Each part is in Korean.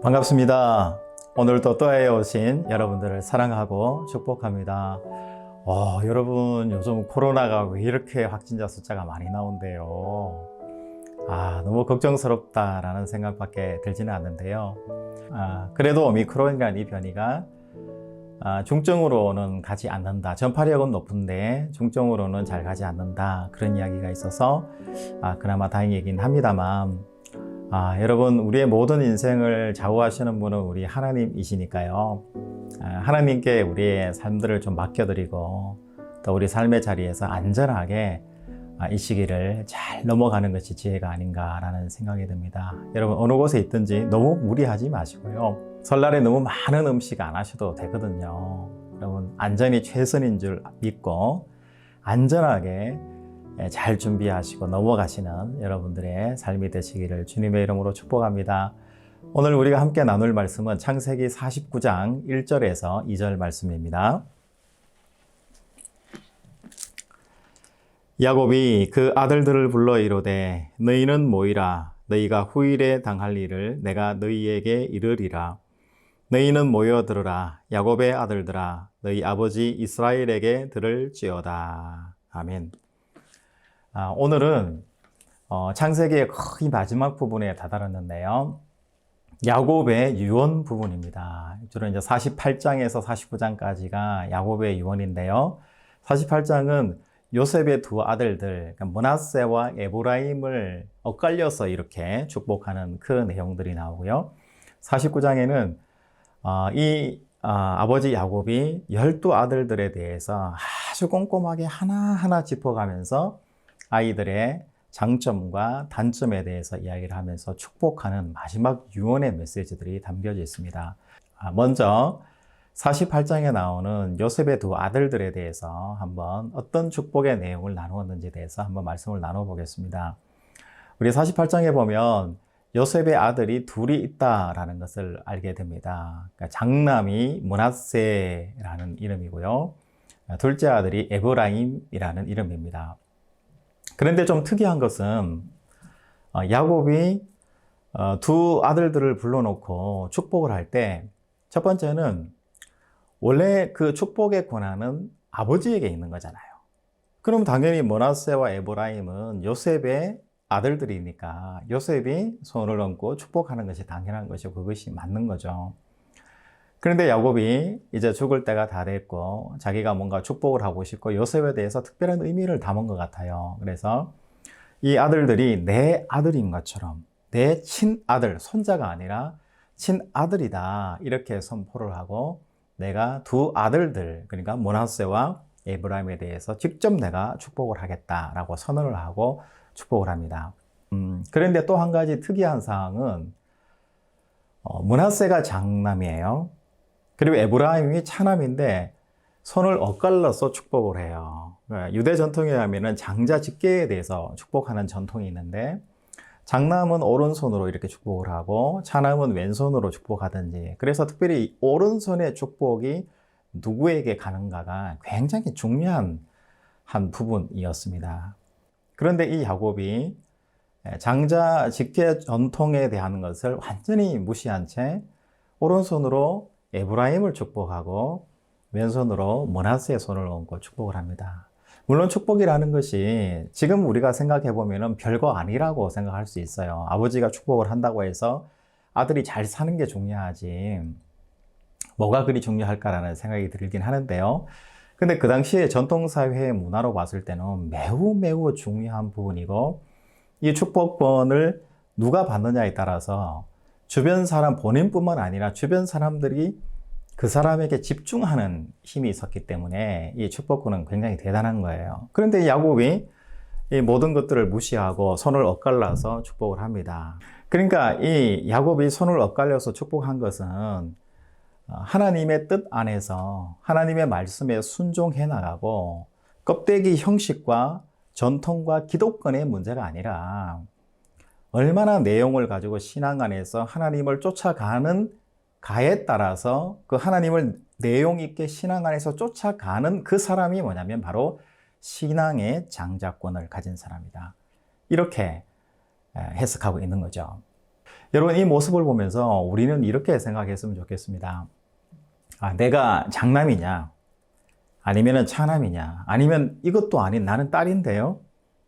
반갑습니다. 오늘도 또해에 오신 여러분들을 사랑하고 축복합니다. 여러분 요즘 코로나가 왜 이렇게 확진자 숫자가 많이 나온대요. 너무 걱정스럽다라는 생각밖에 들지는 않는데요. 그래도 오미크론이라는 이 변이가 중증으로는 가지 않는다. 전파력은 높은데 중증으로는 잘 가지 않는다. 그런 이야기가 있어서 그나마 다행이긴 합니다만 여러분, 우리의 모든 인생을 좌우하시는 분은 우리 하나님이시니까요. 하나님께 우리의 삶들을 좀 맡겨드리고 또 우리 삶의 자리에서 안전하게 이 시기를 잘 넘어가는 것이 지혜가 아닌가라는 생각이 듭니다. 여러분, 어느 곳에 있든지 너무 무리하지 마시고요. 설날에 너무 많은 음식 안 하셔도 되거든요. 여러분, 안전이 최선인 줄 믿고 안전하게 잘 준비하시고 넘어가시는 여러분들의 삶이 되시기를 주님의 이름으로 축복합니다. 오늘 우리가 함께 나눌 말씀은 창세기 49장 1절에서 2절 말씀입니다. 야곱이 그 아들들을 불러 이르되 너희는 모이라. 너희가 후일에 당할 일을 내가 너희에게 이르리라. 너희는 모여 들으라. 야곱의 아들들아, 너희 아버지 이스라엘에게 들을지어다. 아멘. 오늘은 창세기의 거의 마지막 부분에 다다랐는데요. 야곱의 유언 부분입니다. 주로 이제 48장에서 49장까지가 야곱의 유언인데요. 48장은 요셉의 두 아들들, 그러니까 므낫세와 에브라임을 엇갈려서 이렇게 축복하는 그 내용들이 나오고요. 49장에는 아버지 야곱이 12아들들에 대해서 아주 꼼꼼하게 하나하나 짚어가면서 아이들의 장점과 단점에 대해서 이야기를 하면서 축복하는 마지막 유언의 메시지들이 담겨져 있습니다. 먼저 48장에 나오는 요셉의 두 아들들에 대해서 한번 어떤 축복의 내용을 나누었는지에 대해서 한번 말씀을 나눠보겠습니다. 우리 48장에 보면 요셉의 아들이 둘이 있다라는 것을 알게 됩니다. 그러니까 장남이 므낫세라는 이름이고요. 둘째 아들이 에브라임이라는 이름입니다. 그런데 좀 특이한 것은 야곱이 두 아들들을 불러놓고 축복을 할 때 첫 번째는 원래 그 축복의 권한은 아버지에게 있는 거잖아요. 그럼 당연히 므낫세와 에브라임은 요셉의 아들들이니까 요셉이 손을 얹고 축복하는 것이 당연한 것이고 그것이 맞는 거죠. 그런데 야곱이 이제 죽을 때가 다 됐고 자기가 뭔가 축복을 하고 싶고 요셉에 대해서 특별한 의미를 담은 것 같아요. 그래서 이 아들들이 내 아들인 것처럼 내 친아들, 손자가 아니라 친아들이다 이렇게 선포를 하고 내가 두 아들들, 그러니까 므낫세와 에브라임에 대해서 직접 내가 축복을 하겠다라고 선언을 하고 축복을 합니다. 그런데 또 한 가지 특이한 사항은 므낫세가 장남이에요. 그리고 에브라임이 차남인데 손을 엇갈라서 축복을 해요. 유대 전통에 의하면 장자 직계에 대해서 축복하는 전통이 있는데 장남은 오른손으로 이렇게 축복을 하고 차남은 왼손으로 축복하든지, 그래서 특별히 오른손의 축복이 누구에게 가는가가 굉장히 중요한 한 부분이었습니다. 그런데 이 야곱이 장자 직계 전통에 대한 것을 완전히 무시한 채 오른손으로 에브라임을 축복하고 왼손으로 므낫세의 손을 얹고 축복을 합니다. 물론 축복이라는 것이 지금 우리가 생각해 보면 별거 아니라고 생각할 수 있어요. 아버지가 축복을 한다고 해서 아들이 잘 사는 게 중요하지 뭐가 그리 중요할까라는 생각이 들긴 하는데요. 근데 그 당시에 전통사회의 문화로 봤을 때는 매우 중요한 부분이고, 이 축복권을 누가 받느냐에 따라서 주변 사람, 본인뿐만 아니라 주변 사람들이 그 사람에게 집중하는 힘이 있었기 때문에 이 축복권은 굉장히 대단한 거예요. 그런데 야곱이 이 모든 것들을 무시하고 손을 엇갈라서 축복을 합니다. 그러니까 이 야곱이 손을 엇갈려서 축복한 것은 하나님의 뜻 안에서 하나님의 말씀에 순종해 나가고 껍데기 형식과 전통과 기독권의 문제가 아니라 얼마나 내용을 가지고 신앙 안에서 하나님을 쫓아가는 가에 따라서 그 하나님을 내용 있게 신앙 안에서 쫓아가는 그 사람이 뭐냐면 바로 신앙의 장자권을 가진 사람이다. 이렇게 해석하고 있는 거죠. 여러분, 이 모습을 보면서 우리는 이렇게 생각했으면 좋겠습니다. 내가 장남이냐? 아니면 차남이냐? 아니면 이것도 아닌 나는 딸인데요?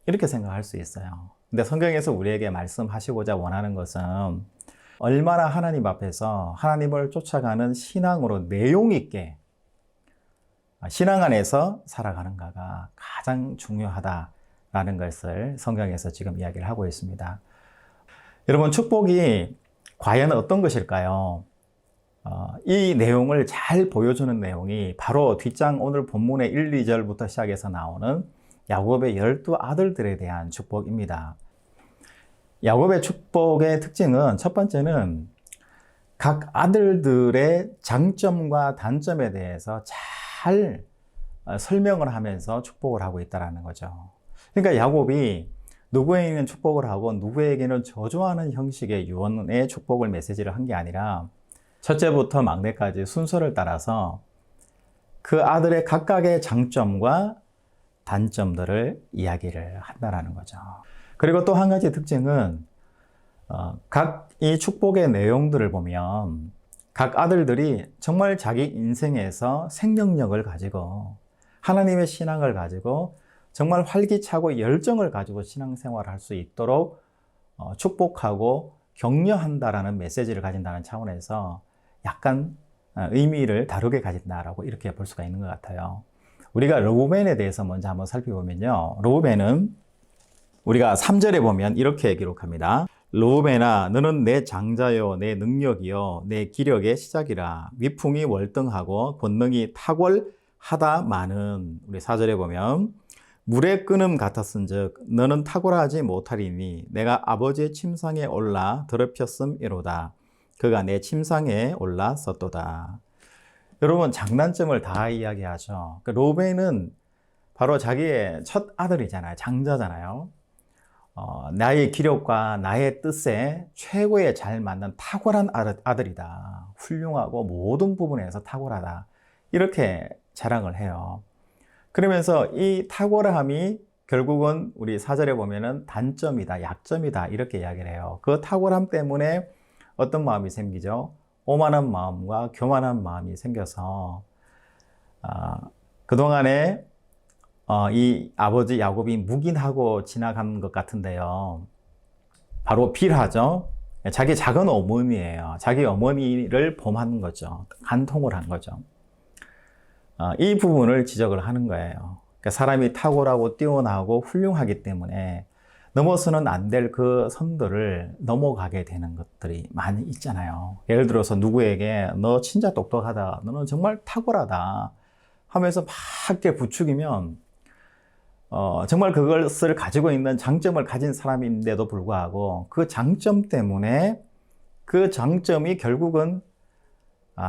이렇게 생각할 수 있어요. 근데 성경에서 우리에게 말씀하시고자 원하는 것은 얼마나 하나님 앞에서 하나님을 쫓아가는 신앙으로 내용 있게 신앙 안에서 살아가는가가 가장 중요하다라는 것을 성경에서 지금 이야기를 하고 있습니다. 여러분, 축복이 과연 어떤 것일까요? 이 내용을 잘 보여주는 내용이 바로 뒷장 오늘 본문의 1, 2절부터 시작해서 나오는 야곱의 12아들들에 대한 축복입니다. 야곱의 축복의 특징은 첫 번째는 각 아들들의 장점과 단점에 대해서 잘 설명을 하면서 축복을 하고 있다는 거죠. 그러니까 야곱이 누구에게는 축복을 하고 누구에게는 저주하는 형식의 유언의 축복을 메시지를 한 게 아니라 첫째부터 막내까지 순서를 따라서 그 아들의 각각의 장점과 단점들을 이야기를 한다는 거죠. 그리고 또 한 가지 특징은 각 이 축복의 내용들을 보면 각 아들들이 정말 자기 인생에서 생명력을 가지고 하나님의 신앙을 가지고 정말 활기차고 열정을 가지고 신앙생활을 할 수 있도록 축복하고 격려한다라는 메시지를 가진다는 차원에서 약간 의미를 다르게 가진다라고 이렇게 볼 수가 있는 것 같아요. 우리가 르우벤에 대해서 먼저 한번 살펴보면요. 르우벤은 우리가 3절에 보면 이렇게 기록합니다. 르우벤아, 너는 내 장자요, 내 능력이요, 내 기력의 시작이라. 위풍이 월등하고 권능이 탁월하다마는, 우리 4절에 보면 물의 끓음 같았은즉 너는 탁월하지 못하리니 내가 아버지의 침상에 올라 더럽혔음이로다. 그가 내 침상에 올랐었도다. 여러분, 장단점을 다 이야기하죠. 르우벤은 바로 자기의 첫 아들이잖아요. 장자잖아요. 나의 기력과 나의 뜻에 최고에 잘 맞는 탁월한 아들이다. 훌륭하고 모든 부분에서 탁월하다. 이렇게 자랑을 해요. 그러면서 이 탁월함이 결국은 우리 4절에 보면은 단점이다, 약점이다 이렇게 이야기를 해요. 그 탁월함 때문에 어떤 마음이 생기죠? 오만한 마음과 교만한 마음이 생겨서 그동안에 이 아버지 야곱이 묵인하고 지나간 것 같은데요. 바로 빌하죠. 자기 작은 어머니예요. 자기 어머니를 범한 거죠. 간통을 한 거죠. 이 부분을 지적을 하는 거예요. 그러니까 사람이 탁월하고 뛰어나고 훌륭하기 때문에 넘어서는 안 될 그 선들을 넘어가게 되는 것들이 많이 있잖아요. 예를 들어서 누구에게 너 진짜 똑똑하다, 너는 정말 탁월하다 하면서 막 이렇게 부추기면 정말 그것을 가지고 있는 장점을 가진 사람인데도 불구하고 그 장점 때문에 그 장점이 결국은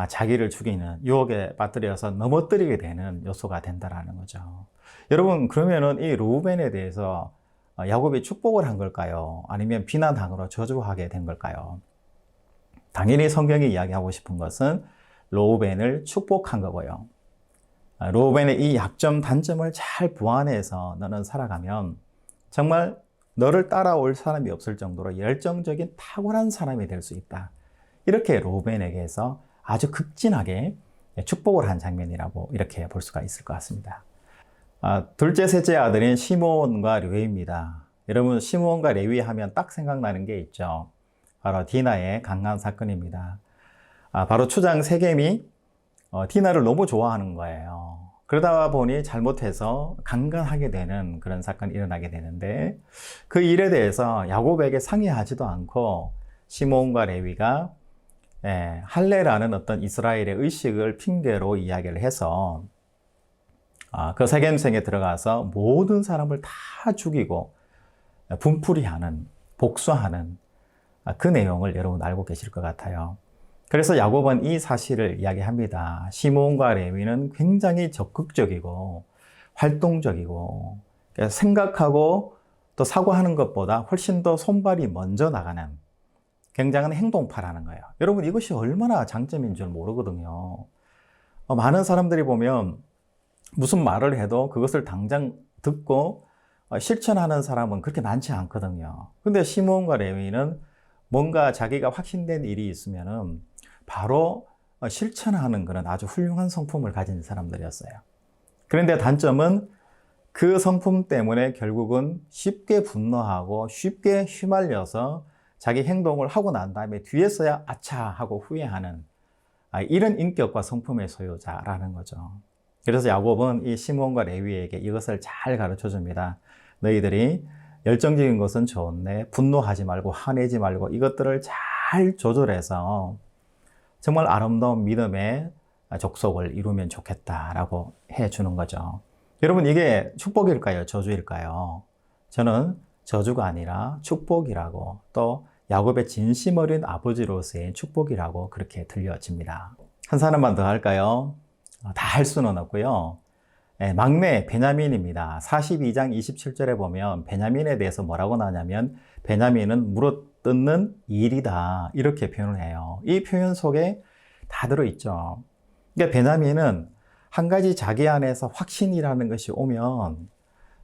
자기를 죽이는 유혹에 빠뜨려서 넘어뜨리게 되는 요소가 된다는 거죠. 여러분, 그러면은 이 르우벤에 대해서 야곱이 축복을 한 걸까요? 아니면 비난항으로 저주하게 된 걸까요? 당연히 성경이 이야기하고 싶은 것은 르우벤을 축복한 거고요. 르우벤의 이 약점, 단점을 잘 보완해서 너는 살아가면 정말 너를 따라올 사람이 없을 정도로 열정적인 탁월한 사람이 될 수 있다. 이렇게 르우벤에게서 아주 극진하게 축복을 한 장면이라고 이렇게 볼 수가 있을 것 같습니다. 둘째, 셋째 아들인 시므온과 레위입니다. 여러분, 시므온과 레위 하면 딱 생각나는 게 있죠. 바로 디나의 강간 사건입니다. 바로 추장 세겜이 디나를 너무 좋아하는 거예요. 그러다 보니 잘못해서 강간하게 되는 그런 사건이 일어나게 되는데 그 일에 대해서 야곱에게 상의하지도 않고 시므온과 레위가 할례라는 어떤 이스라엘의 의식을 핑계로 이야기를 해서 그 세겜성에 들어가서 모든 사람을 다 죽이고 분풀이하는, 복수하는 그 내용을 여러분 알고 계실 것 같아요. 그래서 야곱은 이 사실을 이야기합니다. 시므온과 레위는 굉장히 적극적이고 활동적이고 생각하고 또 사고하는 것보다 훨씬 더 손발이 먼저 나가는 굉장한 행동파라는 거예요. 여러분, 이것이 얼마나 장점인 줄 모르거든요. 많은 사람들이 보면 무슨 말을 해도 그것을 당장 듣고 실천하는 사람은 그렇게 많지 않거든요. 근데 시므온과 레위는 뭔가 자기가 확신된 일이 있으면은 바로 실천하는 그런 아주 훌륭한 성품을 가진 사람들이었어요. 그런데 단점은 그 성품 때문에 결국은 쉽게 분노하고 쉽게 휘말려서 자기 행동을 하고 난 다음에 뒤에서야 아차 하고 후회하는 이런 인격과 성품의 소유자라는 거죠. 그래서 야곱은 이 시몬과 레위에게 이것을 잘 가르쳐 줍니다. 너희들이 열정적인 것은 좋은데 분노하지 말고 화내지 말고 이것들을 잘 조절해서 정말 아름다운 믿음의 족속을 이루면 좋겠다라고 해주는 거죠. 여러분, 이게 축복일까요? 저주일까요? 저는 저주가 아니라 축복이라고, 또 야곱의 진심 어린 아버지로서의 축복이라고 그렇게 들려집니다. 한 사람만 더 할까요? 다 할 수는 없고요. 막내 베냐민입니다. 42장 27절에 보면 베냐민에 대해서 뭐라고 나오냐면 베냐민은 물어뜯는 일이다, 이렇게 표현을 해요. 이 표현 속에 다 들어있죠. 그러니까 베냐민은 한 가지 자기 안에서 확신이라는 것이 오면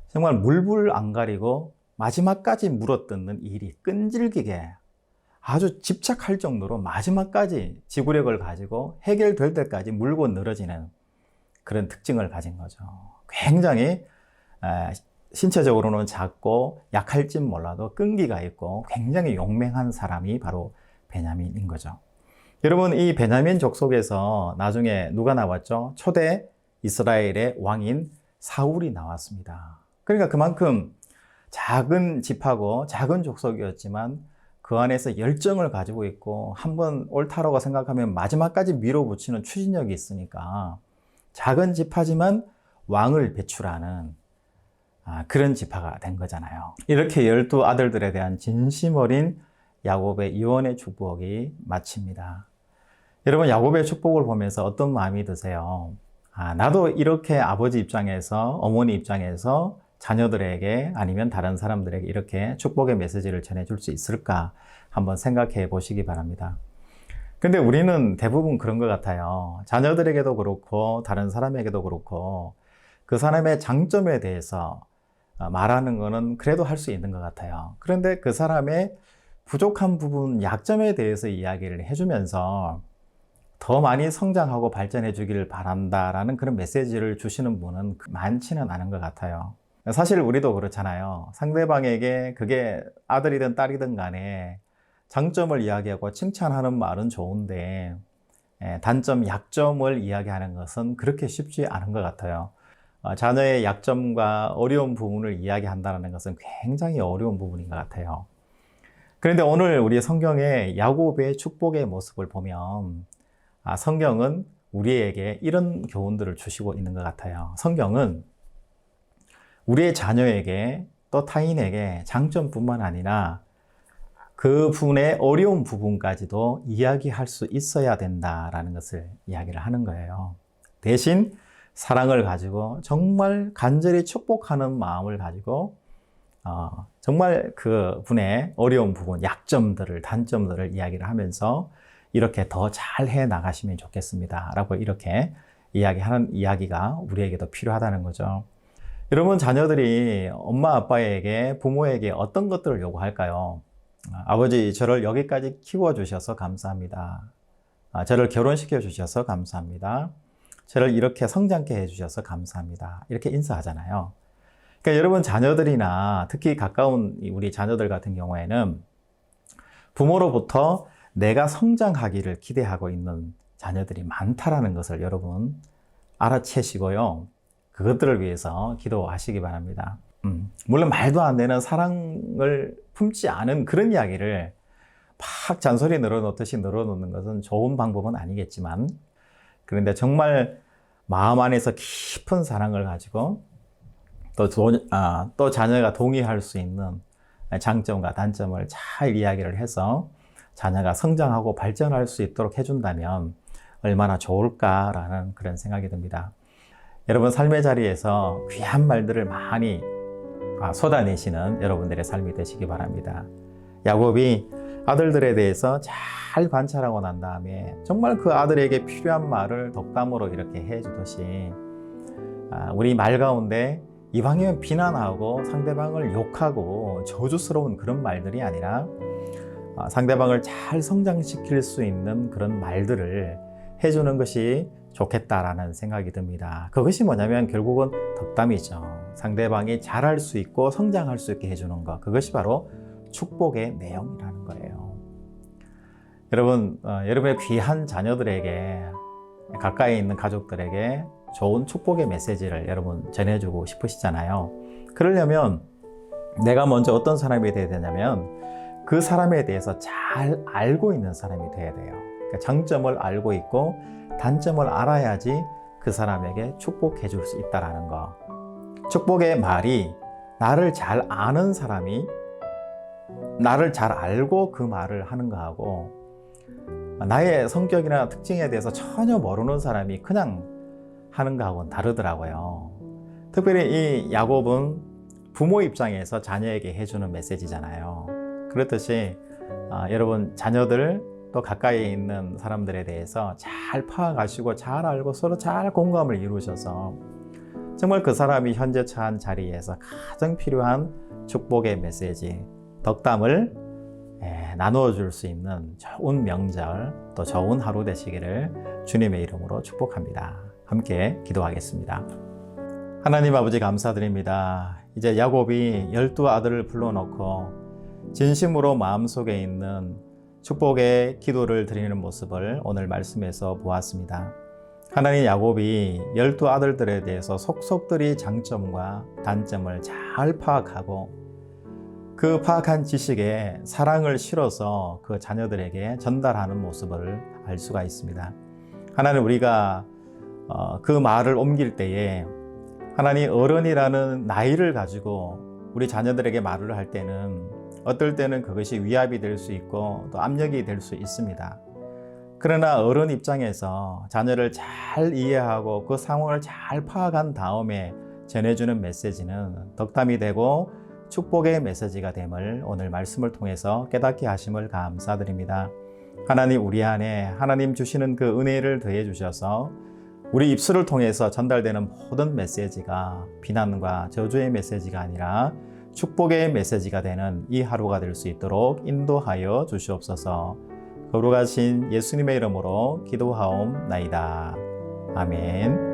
정말 물불 안 가리고 마지막까지 물어뜯는 일이 끈질기게 아주 집착할 정도로 마지막까지 지구력을 가지고 해결될 때까지 물고 늘어지는 그런 특징을 가진 거죠. 굉장히 신체적으로는 작고 약할진 몰라도 끈기가 있고 굉장히 용맹한 사람이 바로 베냐민인 거죠. 여러분, 이 베냐민 족속에서 나중에 누가 나왔죠? 초대 이스라엘의 왕인 사울이 나왔습니다. 그러니까 그만큼 작은 집하고 작은 족속이었지만 그 안에서 열정을 가지고 있고 한번 옳다라고 생각하면 마지막까지 밀어붙이는 추진력이 있으니까 작은 지파지만 왕을 배출하는 그런 지파가 된 거잖아요. 이렇게 12아들들에 대한 진심 어린 야곱의 유언의 축복이 마칩니다. 여러분, 야곱의 축복을 보면서 어떤 마음이 드세요? 나도 이렇게 아버지 입장에서, 어머니 입장에서 자녀들에게 아니면 다른 사람들에게 이렇게 축복의 메시지를 전해줄 수 있을까 한번 생각해 보시기 바랍니다. 근데 우리는 대부분 그런 것 같아요. 자녀들에게도 그렇고 다른 사람에게도 그렇고 그 사람의 장점에 대해서 말하는 거는 그래도 할 수 있는 것 같아요. 그런데 그 사람의 부족한 부분, 약점에 대해서 이야기를 해주면서 더 많이 성장하고 발전해 주기를 바란다라는 그런 메시지를 주시는 분은 많지는 않은 것 같아요. 사실 우리도 그렇잖아요. 상대방에게 그게 아들이든 딸이든 간에 장점을 이야기하고 칭찬하는 말은 좋은데 단점, 약점을 이야기하는 것은 그렇게 쉽지 않은 것 같아요. 자녀의 약점과 어려운 부분을 이야기한다는 것은 굉장히 어려운 부분인 것 같아요. 그런데 오늘 우리 성경의 야곱의 축복의 모습을 보면 성경은 우리에게 이런 교훈들을 주시고 있는 것 같아요. 성경은 우리의 자녀에게 또 타인에게 장점뿐만 아니라 그 분의 어려운 부분까지도 이야기할 수 있어야 된다라는 것을 이야기를 하는 거예요. 대신 사랑을 가지고 정말 간절히 축복하는 마음을 가지고 정말 그 분의 어려운 부분, 약점들을, 단점들을 이야기를 하면서 이렇게 더 잘 해 나가시면 좋겠습니다 라고 이렇게 이야기하는 이야기가 우리에게도 필요하다는 거죠. 여러분, 자녀들이 엄마 아빠에게, 부모에게 어떤 것들을 요구할까요? 아버지, 저를 여기까지 키워주셔서 감사합니다. 저를 결혼시켜 주셔서 감사합니다. 저를 이렇게 성장케 해주셔서 감사합니다. 이렇게 인사하잖아요. 그러니까 여러분, 자녀들이나 특히 가까운 우리 자녀들 같은 경우에는 부모로부터 내가 성장하기를 기대하고 있는 자녀들이 많다라는 것을 여러분 알아채시고요. 그것들을 위해서 기도하시기 바랍니다. 물론 말도 안 되는 사랑을 품지 않은 그런 이야기를 팍 잔소리 늘어놓듯이 늘어놓는 것은 좋은 방법은 아니겠지만, 그런데 정말 마음 안에서 깊은 사랑을 가지고 또 자녀가 동의할 수 있는 장점과 단점을 잘 이야기를 해서 자녀가 성장하고 발전할 수 있도록 해준다면 얼마나 좋을까라는 그런 생각이 듭니다. 여러분, 삶의 자리에서 귀한 말들을 많이 쏟아내시는 여러분들의 삶이 되시기 바랍니다. 야곱이 아들들에 대해서 잘 관찰하고 난 다음에 정말 그 아들에게 필요한 말을 덕담으로 이렇게 해주듯이 우리 말 가운데 이왕이면 비난하고 상대방을 욕하고 저주스러운 그런 말들이 아니라 상대방을 잘 성장시킬 수 있는 그런 말들을 해주는 것이 좋겠다라는 생각이 듭니다. 그것이 뭐냐면 결국은 덕담이죠. 상대방이 잘할 수 있고 성장할 수 있게 해주는 것, 그것이 바로 축복의 내용이라는 거예요. 여러분, 여러분의 귀한 자녀들에게, 가까이 있는 가족들에게 좋은 축복의 메시지를 여러분 전해주고 싶으시잖아요. 그러려면 내가 먼저 어떤 사람이 되어야 되냐면 그 사람에 대해서 잘 알고 있는 사람이 되어야 돼요. 그러니까 장점을 알고 있고 단점을 알아야지 그 사람에게 축복해 줄 수 있다는 거. 축복의 말이 나를 잘 아는 사람이 나를 잘 알고 그 말을 하는 거하고, 나의 성격이나 특징에 대해서 전혀 모르는 사람이 그냥 하는 거하고는 다르더라고요. 특별히 이 야곱은 부모 입장에서 자녀에게 해주는 메시지잖아요. 그렇듯이 여러분 자녀들 또 가까이 있는 사람들에 대해서 잘 파악하시고 잘 알고 서로 잘 공감을 이루셔서 정말 그 사람이 현재 처한 자리에서 가장 필요한 축복의 메시지, 덕담을 나누어 줄 수 있는 좋은 명절, 또 좋은 하루 되시기를 주님의 이름으로 축복합니다. 함께 기도하겠습니다. 하나님 아버지 감사드립니다. 이제 야곱이 12아들을 불러놓고 진심으로 마음속에 있는 축복의 기도를 드리는 모습을 오늘 말씀에서 보았습니다. 하나님, 야곱이 12아들들에 대해서 속속들이 장점과 단점을 잘 파악하고 그 파악한 지식에 사랑을 실어서 그 자녀들에게 전달하는 모습을 알 수가 있습니다. 하나님, 우리가 그 말을 옮길 때에 하나님, 어른이라는 나이를 가지고 우리 자녀들에게 말을 할 때는 어떨 때는 그것이 위압이 될 수 있고 또 압력이 될 수 있습니다. 그러나 어른 입장에서 자녀를 잘 이해하고 그 상황을 잘 파악한 다음에 전해주는 메시지는 덕담이 되고 축복의 메시지가 됨을 오늘 말씀을 통해서 깨닫게 하심을 감사드립니다. 하나님, 우리 안에 하나님 주시는 그 은혜를 더해 주셔서 우리 입술을 통해서 전달되는 모든 메시지가 비난과 저주의 메시지가 아니라 축복의 메시지가 되는 이 하루가 될 수 있도록 인도하여 주시옵소서. 거룩하신 예수님의 이름으로 기도하옵나이다. 아멘.